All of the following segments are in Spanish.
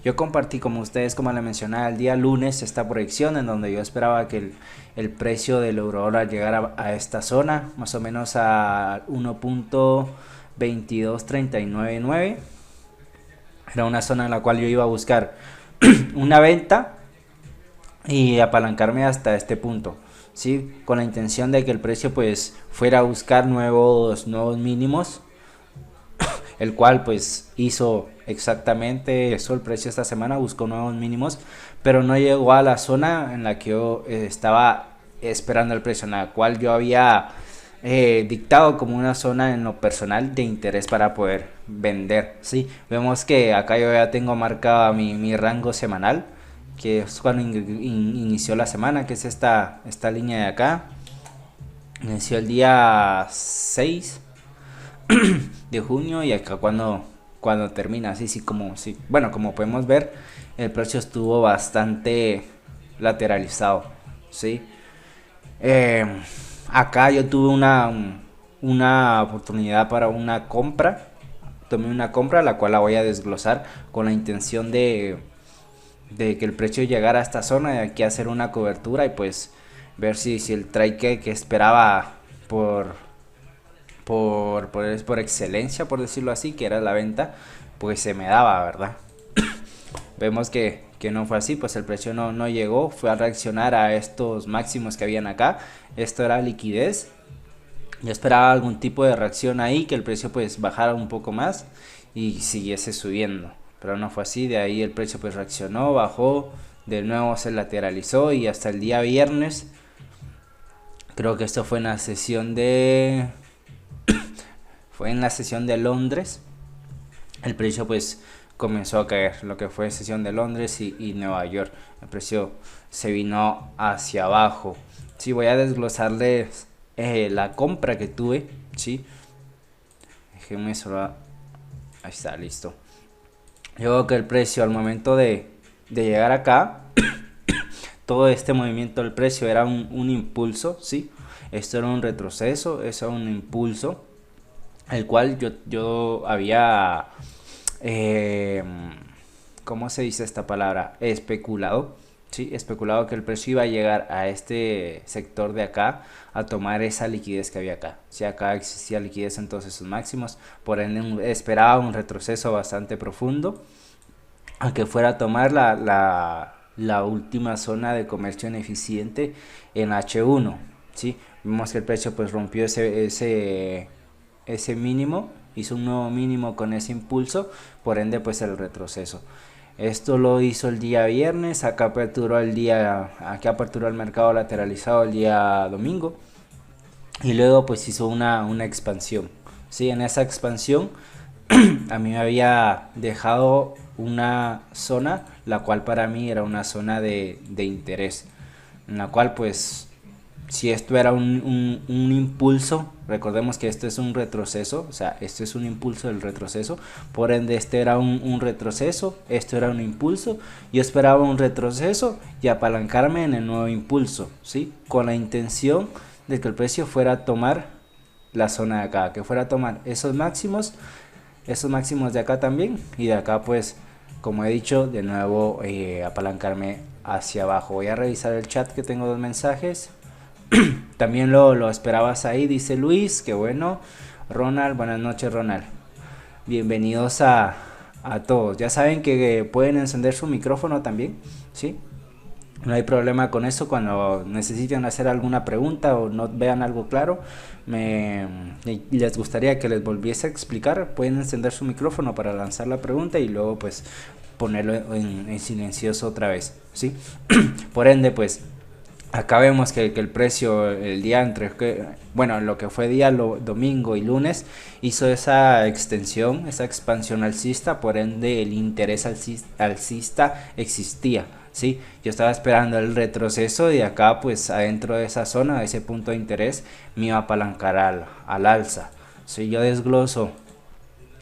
Yo compartí como ustedes, como les mencionaba, el día lunes esta proyección en donde yo esperaba que el precio del eurodólar llegara a esta zona, más o menos a 1.22399. Era una zona en la cual yo iba a buscar una venta y apalancarme hasta este punto, ¿sí? Con la intención de que el precio pues fuera a buscar nuevos mínimos, el cual pues hizo exactamente eso. El precio esta semana buscó nuevos mínimos, pero no llegó a la zona en la que yo estaba esperando el precio, en la cual yo había dictado como una zona en lo personal de interés para poder vender, ¿sí? Vemos que acá yo ya tengo marcado mi rango semanal, que es cuando inició la semana, que es esta línea de acá. Inició el día 6 de junio y acá cuando termina, así sí, como sí. Bueno, como podemos ver, el precio estuvo bastante lateralizado, ¿sí? Eh, Acá yo tuve una oportunidad para una compra. Tomé una compra la cual la voy a desglosar con la intención de que el precio llegara a esta zona, de aquí a hacer una cobertura y pues ver si el trade que esperaba por, por excelencia, por decirlo así, que era la venta, pues se me daba, ¿verdad? Vemos que no fue así, pues el precio no llegó, fue a reaccionar a estos máximos que habían acá. Esto era liquidez. Yo esperaba algún tipo de reacción ahí, que el precio pues bajara un poco más y siguiese subiendo, pero no fue así. De ahí el precio pues reaccionó, bajó, de nuevo se lateralizó y hasta el día viernes, creo que esto fue en la sesión de Londres, el precio pues comenzó a caer. Lo que fue sesión de Londres y Nueva York, el precio se vino hacia abajo. Sí, voy a desglosarles la compra que tuve, ¿sí? Déjenme solo. Ahí está, listo. Yo veo que el precio al momento de llegar acá, todo este movimiento del precio era un impulso, ¿sí? Esto era un retroceso, eso era un impulso, el cual yo había, eh, ¿cómo se dice esta palabra? Especulado, ¿sí? Especulado que el precio iba a llegar a este sector de acá a tomar esa liquidez que había acá. Si acá existía liquidez en todos esos máximos, por ende esperaba un retroceso bastante profundo a que fuera a tomar la última zona de comercio ineficiente en H1, ¿sí? Vemos que el precio pues rompió ese mínimo, hizo un nuevo mínimo con ese impulso, por ende pues el retroceso. Esto lo hizo el día viernes, aquí aperturó el mercado lateralizado el día domingo y luego pues hizo una expansión. Sí, en esa expansión a mí me había dejado una zona, la cual para mí era una zona de interés, en la cual pues si esto era un impulso, recordemos que esto es un retroceso, o sea, esto es un impulso del retroceso, por ende este era un retroceso, esto era un impulso, yo esperaba un retroceso y apalancarme en el nuevo impulso, ¿sí? Con la intención de que el precio fuera a tomar la zona de acá, que fuera a tomar esos máximos de acá también, y de acá pues como he dicho de nuevo apalancarme hacia abajo. Voy a revisar el chat, que tengo dos mensajes. También lo esperabas ahí, dice Luis, que bueno. Ronald, buenas noches Ronald. Bienvenidos a todos. Ya saben que pueden encender su micrófono también, ¿sí? No hay problema con eso. Cuando necesiten hacer alguna pregunta o no vean algo claro, les gustaría que les volviese a explicar, pueden encender su micrófono para lanzar la pregunta y luego pues ponerlo en silencioso otra vez, ¿sí? Por ende pues acá vemos que el precio el día lo que fue día domingo y lunes hizo esa extensión, esa expansión alcista, por ende el interés alcista existía, ¿sí? Yo estaba esperando el retroceso y acá pues adentro de esa zona, de ese punto de interés, me iba a apalancar al alza. Si yo desgloso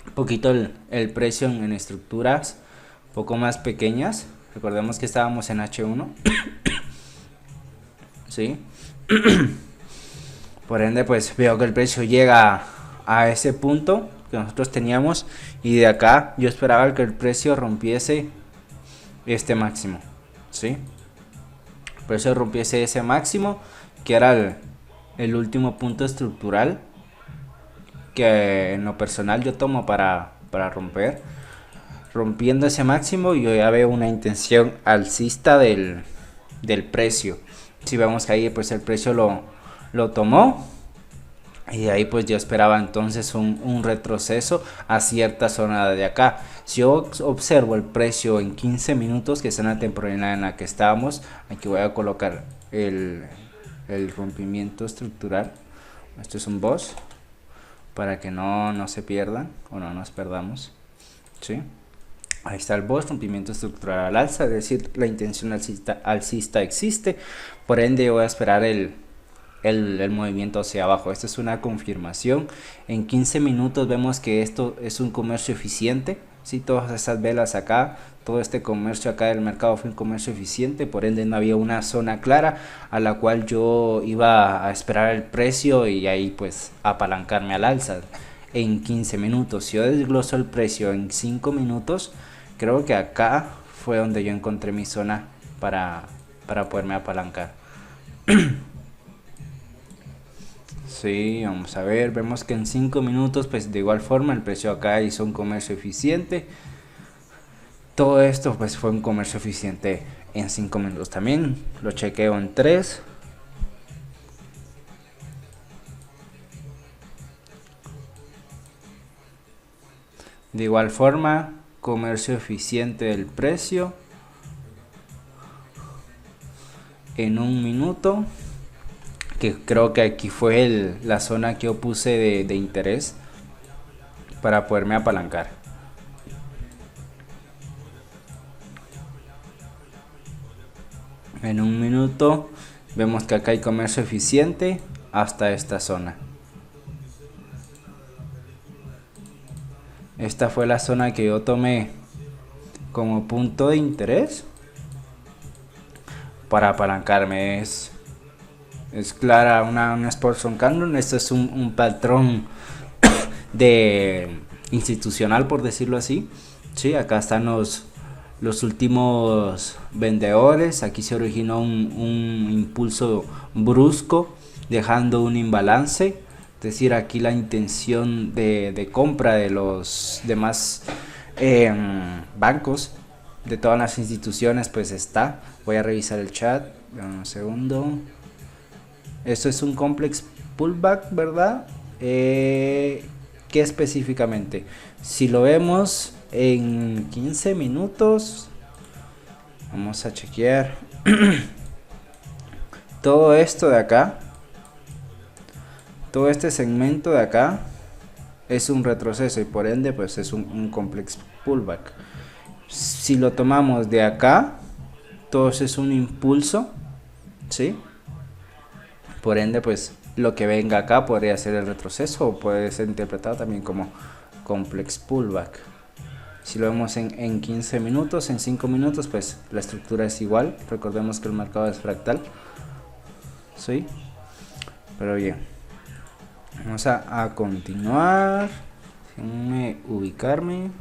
un poquito el precio en estructuras un poco más pequeñas, recordemos que estábamos en H1, ¿sí? Por ende pues veo que el precio llega a ese punto que nosotros teníamos y de acá yo esperaba que el precio rompiese este máximo, ¿sí? Por eso rompiese ese máximo, que era el último punto estructural que en lo personal yo tomo para romper. Rompiendo ese máximo, yo ya veo una intención alcista del precio. Si vemos que ahí pues el precio lo tomó, y de ahí pues yo esperaba entonces un retroceso a cierta zona de acá. Si yo observo el precio en 15 minutos, que es en la temporalidad en la que estábamos, aquí voy a colocar el rompimiento estructural. Esto es un boss, para que no se pierdan o no nos perdamos, ¿sí? Ahí está el boss, rompimiento estructural al alza, es decir, la intención alcista existe, por ende voy a esperar el movimiento hacia abajo. Esta es una confirmación. En 15 minutos vemos que esto es un comercio eficiente, ¿sí? Todas estas velas acá, todo este comercio acá del mercado fue un comercio eficiente, por ende no había una zona clara a la cual yo iba a esperar el precio y ahí pues apalancarme al alza en 15 minutos. Si yo desgloso el precio en 5 minutos, creo que acá fue donde yo encontré mi zona para poderme apalancar. Sí, vamos a ver, vemos que en 5 minutos pues de igual forma el precio acá hizo un comercio eficiente. Todo esto pues fue un comercio eficiente en 5 minutos. También lo chequeo en 3. De igual forma, comercio eficiente del precio en 1 minuto, que creo que aquí fue la zona que yo puse de interés para poderme apalancar. En 1 minuto vemos que acá hay comercio eficiente hasta esta zona. Esta fue la zona que yo tomé como punto de interés para apalancarme. Es clara una Sportson Candle. Esto es un patrón de institucional, por decirlo así. Sí, acá están los últimos vendedores. Aquí se originó un impulso brusco, dejando un imbalance. Es decir, aquí la intención de compra de los demás bancos, de todas las instituciones, pues está. Voy a revisar el chat. Un segundo. Esto es un complex pullback, ¿verdad? ¿Qué específicamente? Si lo vemos en 15 minutos, vamos a chequear. Todo esto de acá, todo este segmento de acá es un retroceso y por ende pues es un complex pullback. Si lo tomamos de acá, todo eso es un impulso, ¿sí? Por ende pues lo que venga acá podría ser el retroceso o puede ser interpretado también como complex pullback. Si lo vemos en 15 minutos, en 5 minutos pues la estructura es igual. Recordemos que el mercado es fractal, ¿sí? Pero bien, vamos a continuar. Déjenme ubicarme.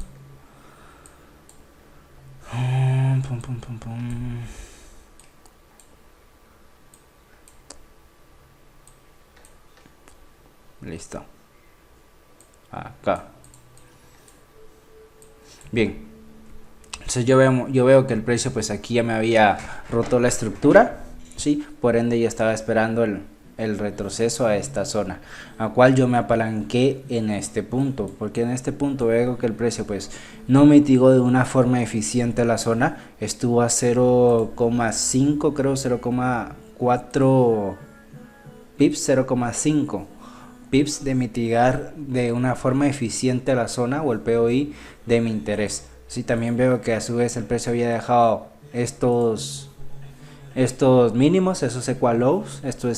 Listo. Acá. Bien. Entonces yo veo que el precio pues aquí ya me había roto la estructura, ¿sí? Por ende ya estaba esperando el retroceso a esta zona, a cual yo me apalanqué en este punto, porque en este punto veo que el precio pues no mitigó de una forma eficiente la zona, estuvo a 0,5, creo 0,4 pips, 0,5 pips de mitigar de una forma eficiente la zona o el POI de mi interés. Sí, también veo que a su vez el precio había dejado estos mínimos, esos equal lows. Esto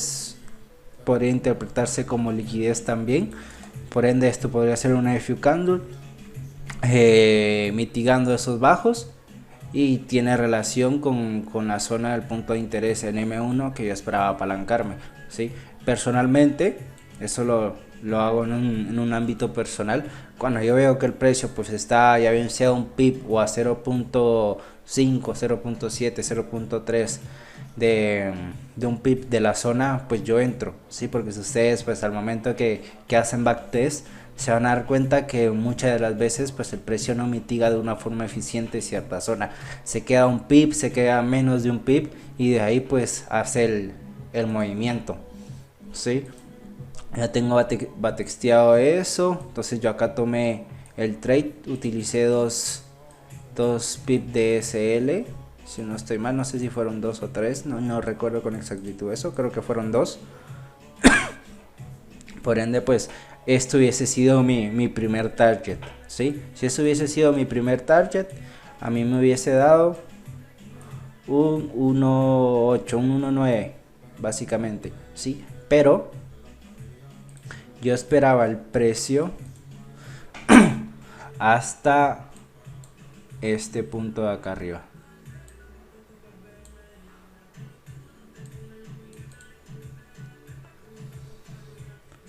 podría interpretarse como liquidez también, por ende esto podría ser una FU candle mitigando esos bajos y tiene relación con la zona del punto de interés en M1 que yo esperaba apalancarme, ¿sí? Personalmente Eso lo hago en un ámbito personal. Cuando yo veo que el precio pues está ya bien sea un pip o a 0.5, 0.7, 0.3 de un pip de la zona, pues yo entro, sí, porque si ustedes pues al momento que hacen backtest se van a dar cuenta que muchas de las veces pues el precio no mitiga de una forma eficiente cierta zona, se queda un pip, se queda menos de un pip y de ahí pues hace el movimiento, sí. Ya tengo batexteado eso, entonces yo acá tomé el trade, utilicé dos pip de SL, si no estoy mal, no sé si fueron dos o tres, no recuerdo con exactitud eso, creo que fueron dos. Por ende pues esto hubiese sido mi primer target, ¿sí? Si eso hubiese sido mi primer target, a mí me hubiese dado un 1.8, un 1.9 básicamente, ¿sí? Pero yo esperaba el precio hasta este punto de acá arriba.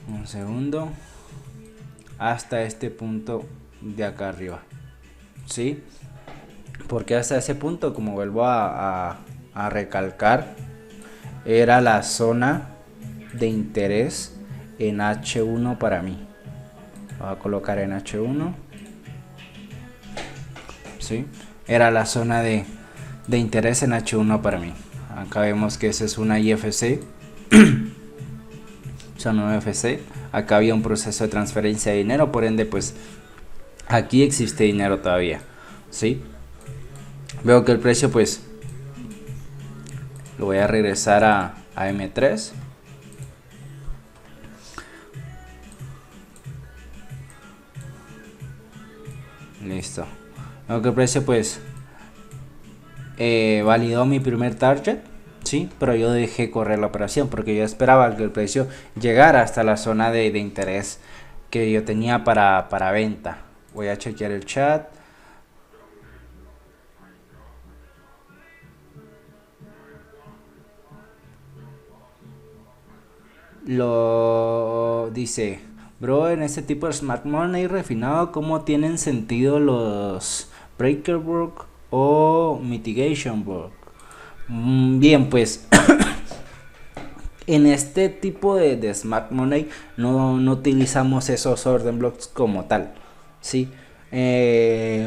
Un segundo. Hasta este punto de acá arriba. ¿Sí? Porque hasta ese punto, como vuelvo a recalcar, era la zona de interés en H1 para mí. Voy a colocar en H1. ¿Sí? Era la zona de interés en H1 para mí. Acá vemos que esa es una IFC. Son una IFC. Acá había un proceso de transferencia de dinero, por ende pues aquí existe dinero todavía, ¿sí? Veo que el precio pues lo voy a regresar a M3. Listo. Veo que el precio pues validó mi primer target, sí, pero yo dejé correr la operación porque yo esperaba que el precio llegara hasta la zona de interés que yo tenía para venta. Voy a chequear el chat. Lo dice, bro, en este tipo de smart money refinado, ¿cómo tienen sentido los breaker block o mitigation block? Bien, pues en este tipo de smart money no utilizamos esos order blocks como tal, ¿sí?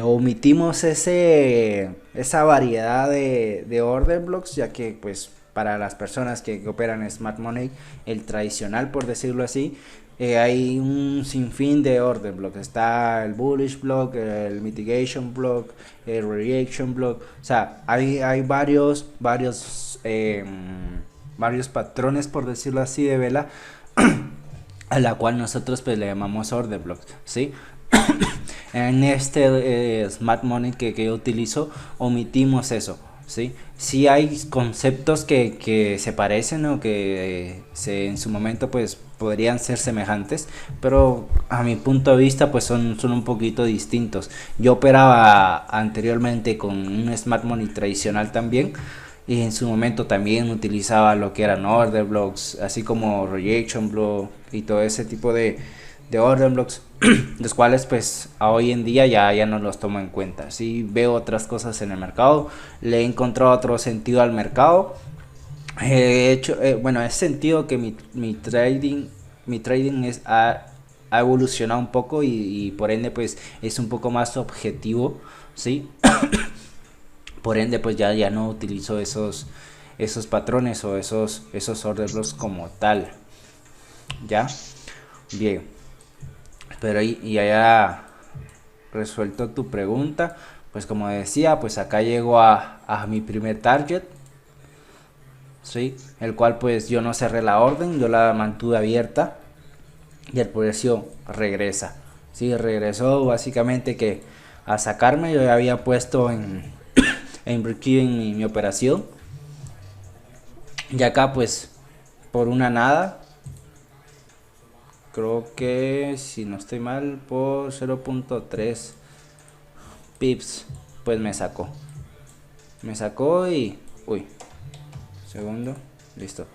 Omitimos esa variedad de order blocks, ya que pues para las personas que operan smart money, el tradicional por decirlo así, hay un sinfín de order blocks. Está el bullish block, el mitigation block, el reaction block, o sea, hay varios patrones por decirlo así de vela a la cual nosotros pues le llamamos order blocks, ¿sí? En este smart money que yo utilizo omitimos eso, ¿sí? Sí hay conceptos que se parecen o que en su momento pues podrían ser semejantes, pero a mi punto de vista pues son un poquito distintos. Yo operaba anteriormente con un smart money tradicional también, y en su momento también utilizaba lo que eran order blocks, así como rejection block y todo ese tipo de order blocks, los cuales pues a hoy en día ya no los tomo en cuenta. Si veo otras cosas en el mercado, le he encontrado otro sentido al mercado. He hecho, bueno, he sentido que mi trading ha evolucionado un poco y por ende pues es un poco más objetivo, ¿sí? Por ende pues ya no utilizo esos patrones o esos order blocks como tal. ¿Ya? Bien. Pero y haya resuelto tu pregunta, pues como decía, pues acá llego a mi primer target, ¿sí? El cual pues yo no cerré la orden, yo la mantuve abierta y el precio regresa, ¿sí? Regresó básicamente que a sacarme. Yo ya había puesto en break-even mi operación y acá pues por una nada, creo que si no estoy mal por 0.3 pips pues me sacó y uy, segundo, listo,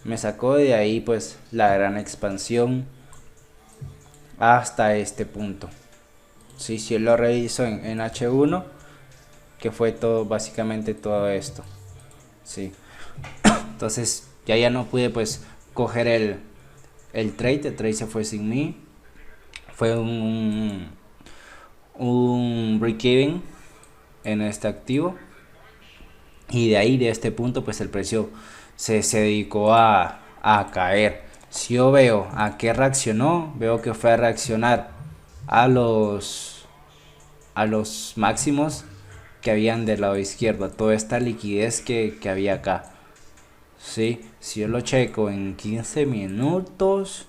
me sacó de ahí pues la gran expansión hasta este punto. Sí, si lo reviso en H1, que fue todo, básicamente todo esto. Sí, entonces ya no pude pues coger el trade se fue sin mí. Fue un break-even en este activo, y de ahí, de este punto, pues el precio se dedicó a caer. Si yo veo a qué reaccionó, veo que fue a reaccionar a los máximos que habían del lado izquierdo, toda esta liquidez que había acá. Sí, si yo lo checo en 15 minutos,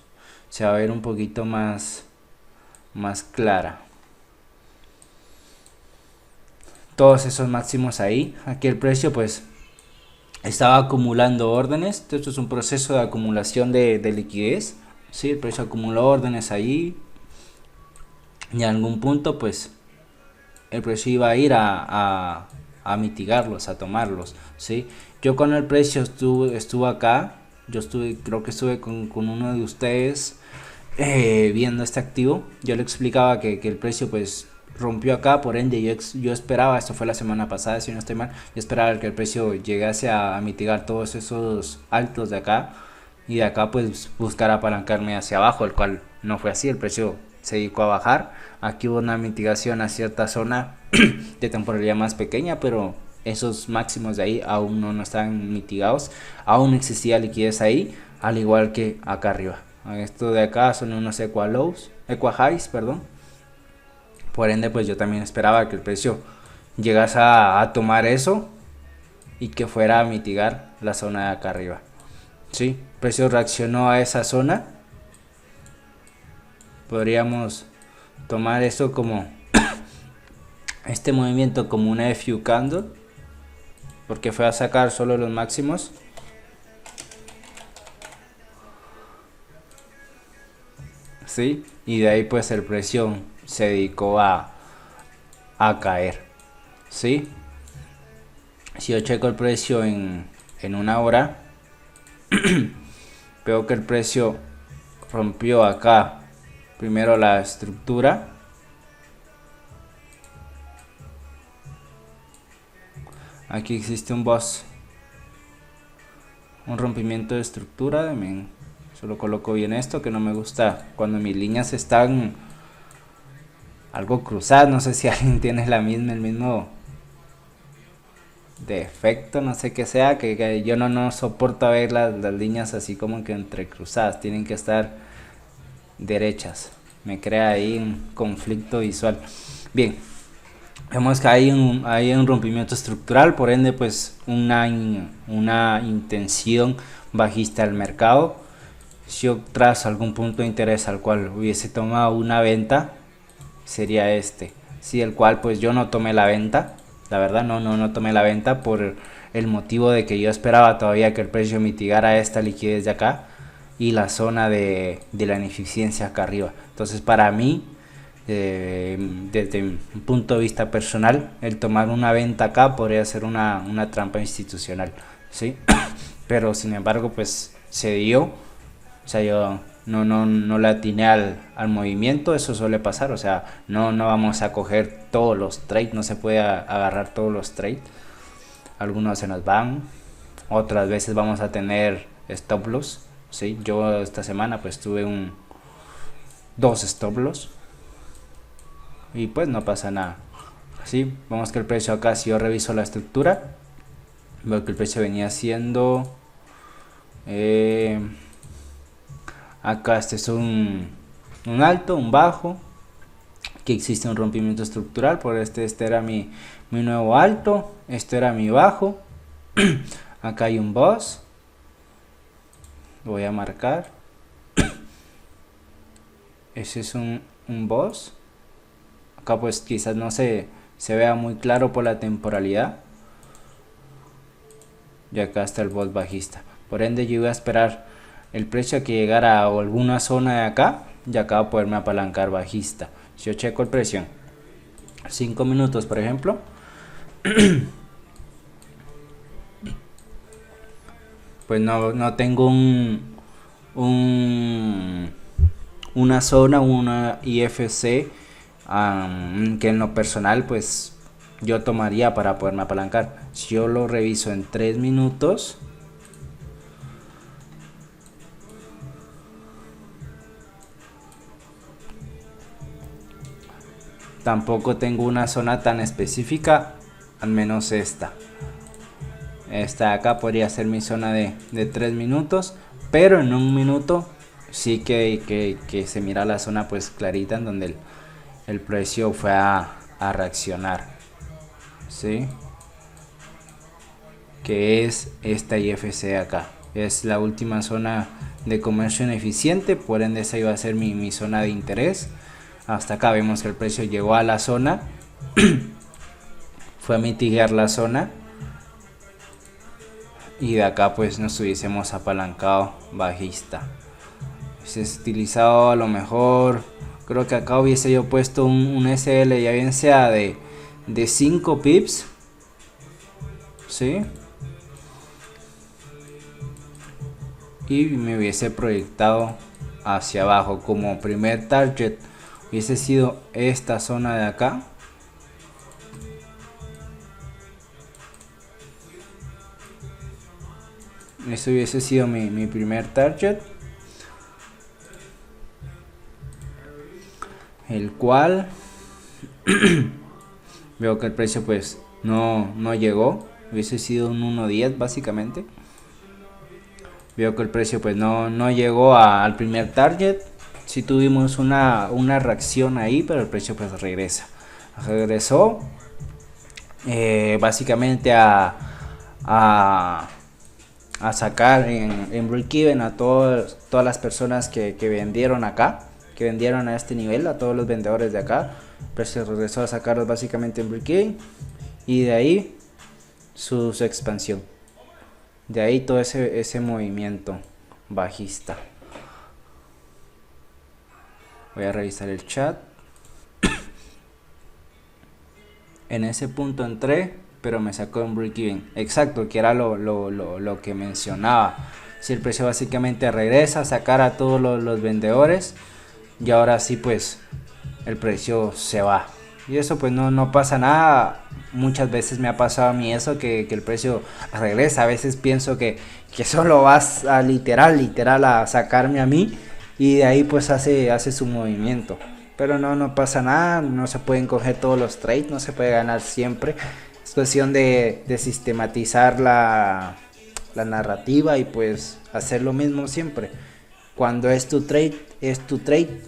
se va a ver un poquito más clara. Todos esos máximos ahí. Aquí el precio pues estaba acumulando órdenes. Esto es un proceso de acumulación de liquidez. Sí, el precio acumuló órdenes ahí, y a algún punto pues el precio iba a ir a mitigarlos, a tomarlos. ¿Sí? Yo con el precio estuve acá. Creo que estuve con uno de ustedes viendo este activo. Yo le explicaba que el precio pues rompió acá, por ende yo esperaba, esto fue la semana pasada si no estoy mal, yo esperaba que el precio llegase a mitigar todos esos altos de acá, y de acá pues buscar apalancarme hacia abajo, el cual no fue así. El precio se dedicó a bajar. Aquí hubo una mitigación a cierta zona de temporalidad más pequeña, pero esos máximos de ahí aún no están mitigados, aún existía liquidez ahí, al igual que acá arriba. Esto de acá son unos equa highs, perdón. Por ende pues yo también esperaba que el precio llegase a tomar eso y que fuera a mitigar la zona de acá arriba. Sí, el precio reaccionó a esa zona. Podríamos tomar esto como este movimiento como una FU candle, porque fue a sacar solo los máximos. Sí, y de ahí pues el precio se dedicó a caer. Sí, si yo checo el precio en una hora, veo que el precio rompió acá primero la estructura, aquí existe un rompimiento de estructura. Solo coloco bien esto, que no me gusta cuando mis líneas están algo cruzadas. No sé si alguien tiene el mismo defecto, no sé qué sea, que yo no soporto ver las líneas así como que entrecruzadas, tienen que estar derechas. Me crea ahí un conflicto visual. Bien, vemos que hay un rompimiento estructural, por ende pues una intención bajista del mercado. Si yo trazo algún punto de interés al cual hubiese tomado una venta, sería este. Sí, el cual pues yo no tomé la venta. La verdad no tomé la venta por el motivo de que yo esperaba todavía que el precio mitigara esta liquidez de acá y la zona de la ineficiencia acá arriba. Entonces para mí, desde un punto de vista personal, el tomar una venta acá podría ser una trampa institucional, ¿sí? Pero sin embargo pues se dio. O sea, yo no le atiné al movimiento. Eso suele pasar. O sea, no vamos a coger todos los trades. No se puede agarrar todos los trades. Algunos se nos van. Otras veces vamos a tener stop loss. ¿Sí? Yo esta semana pues tuve dos stop loss. Y pues no pasa nada. ¿Sí? Vamos que el precio acá, si yo reviso la estructura, veo que el precio venía siendo... acá este es un alto, un bajo, que existe un rompimiento estructural. Por este era mi nuevo alto, este era mi bajo. Acá hay un boss, lo voy a marcar. Ese es un boss. Acá pues quizás no se vea muy claro por la temporalidad, y acá está el boss bajista. Por ende yo voy a esperar el precio a que llegara a alguna zona de acá, y acá voy a poderme apalancar bajista. Si yo checo el precio 5 minutos por ejemplo, pues no tengo una zona, una IFC que en lo personal pues yo tomaría para poderme apalancar. Si yo lo reviso en 3 minutos, tampoco tengo una zona tan específica, al menos esta de acá podría ser mi zona de 3 minutos, pero en 1 minuto sí que se mira la zona pues clarita en donde el precio fue a reaccionar, ¿sí? Que es esta IFC de acá, es la última zona de comercio ineficiente, por ende esa iba a ser mi zona de interés. Hasta acá vemos que el precio llegó a la zona, fue a mitigar la zona, y de acá pues nos hubiésemos apalancado bajista. Si es utilizado a lo mejor, creo que acá hubiese yo puesto un SL, ya bien sea de 5 pips, ¿sí? Y me hubiese proyectado hacia abajo. Como primer target hubiese sido esta zona de acá. Este hubiese sido mi primer target, el cual veo que el precio pues no llegó, hubiese sido un 1.10 básicamente. Veo que el precio pues no llegó al primer target. Sí tuvimos una reacción ahí, pero el precio pues regresó básicamente a sacar en break-even a todas las personas que vendieron acá, que vendieron a este nivel, a todos los vendedores de acá. El precio regresó a sacarlos básicamente en break-even, y de ahí su expansión, de ahí todo ese movimiento bajista. Voy a revisar el chat. En ese punto entré, pero me sacó en break-even. Exacto, que era lo que mencionaba. Si el precio básicamente regresa a sacar a todos los vendedores, y ahora sí pues el precio se va. Y eso pues no pasa nada. Muchas veces me ha pasado a mí eso, que el precio regresa. A veces pienso que solo vas a literal a sacarme a mí, y de ahí pues hace su movimiento. Pero no pasa nada, no se pueden coger todos los trades, no se puede ganar siempre. Es cuestión de sistematizar la narrativa y pues hacer lo mismo siempre. Cuando es tu trade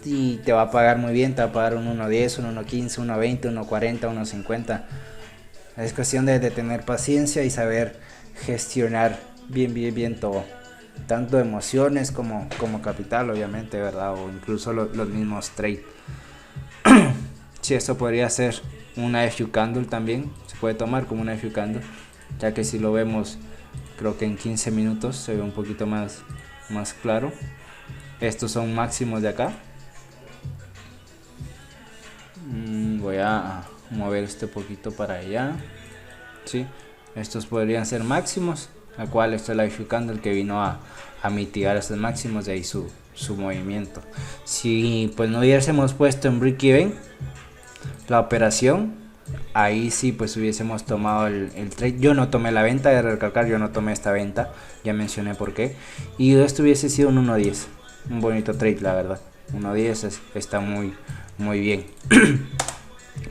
y te va a pagar muy bien, te va a pagar un 1.10, un 1.15, 1.20, 1.40, 1.50. Es cuestión de tener paciencia y saber gestionar bien todo. Tanto emociones como capital, obviamente, ¿verdad? O incluso los mismos trades. Sí, esto podría ser una FU candle también. Se puede tomar como una FU candle, ya que si lo vemos, creo que en 15 minutos se ve un poquito más claro. Estos son máximos de acá. Voy a mover este poquito para allá. Sí, estos podrían ser máximos, la cual esta es la FU candle que vino a mitigar estos máximos, de ahí su movimiento. Si pues no hubiésemos puesto en break-even la operación, ahí sí pues hubiésemos tomado el trade. Yo no tomé la venta, de recalcar, yo no tomé esta venta, ya mencioné por qué. Y esto hubiese sido un 1.10, un bonito trade, la verdad. 1.10 está muy bien.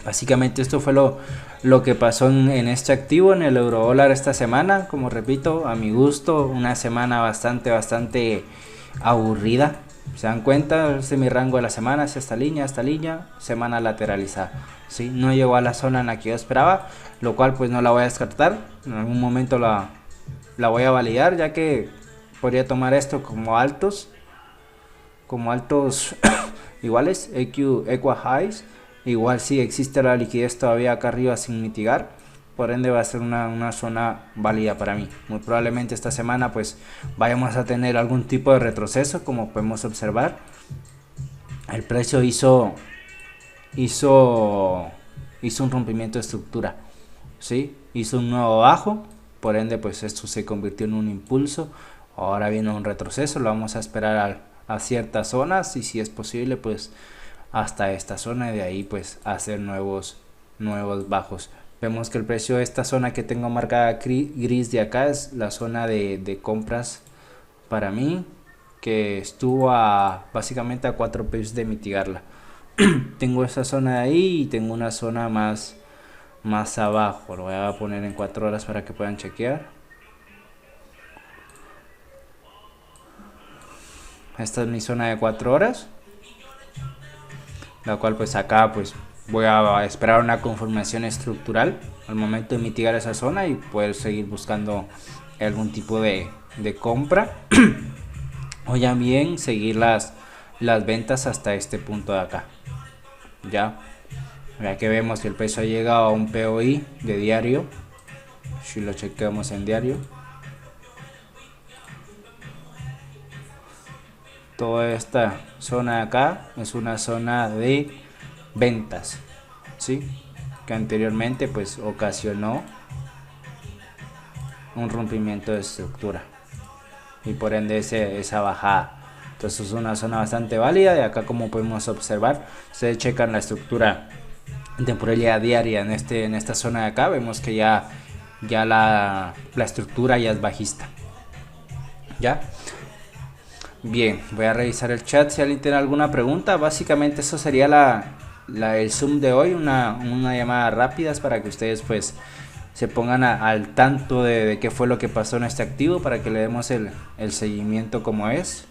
Básicamente esto fue lo que pasó en este activo, en el eurodólar esta semana. Como repito, a mi gusto, una semana bastante aburrida. Se dan cuenta, este es mi rango de la semana, es esta línea, semana lateralizada, ¿sí? No llegó a la zona en la que yo esperaba, lo cual pues no la voy a descartar. En algún momento la voy a validar, ya que podría tomar esto como altos iguales, equal highs. Igual sí existe la liquidez todavía acá arriba sin mitigar, por ende va a ser una zona válida para mí. Muy probablemente esta semana pues vayamos a tener algún tipo de retroceso, como podemos observar. El precio hizo un rompimiento de estructura, ¿sí? Hizo un nuevo bajo, por ende pues esto se convirtió en un impulso, Ahora viene un retroceso, lo vamos a esperar a ciertas zonas y si es posible pues hasta esta zona y de ahí pues hacer nuevos bajos. Vemos que el precio de esta zona que tengo marcada gris de acá es la zona de compras para mí, que estuvo básicamente a 4 pips de mitigarla. Tengo esa zona de ahí y tengo una zona más abajo. Lo voy a poner en 4 horas para que puedan chequear. Esta es mi zona de 4 horas, la cual pues acá pues voy a esperar una conformación estructural al momento de mitigar esa zona y poder seguir buscando algún tipo de compra o ya bien seguir las ventas hasta este punto de acá. Ya que vemos que el peso ha llegado a un POI de diario, si lo chequeamos en diario, toda esta zona de acá es una zona de ventas, ¿sí? Que anteriormente pues ocasionó un rompimiento de estructura y por ende esa bajada. Entonces es una zona bastante válida. De acá, como podemos observar, ustedes checan la estructura en temporalidad diaria en esta zona de acá, vemos que ya la estructura ya es bajista. Ya bien, voy a revisar el chat si alguien tiene alguna pregunta. Básicamente eso sería el Zoom de hoy, una llamada rápidas para que ustedes pues se pongan al tanto de qué fue lo que pasó en este activo, para que le demos el seguimiento como es.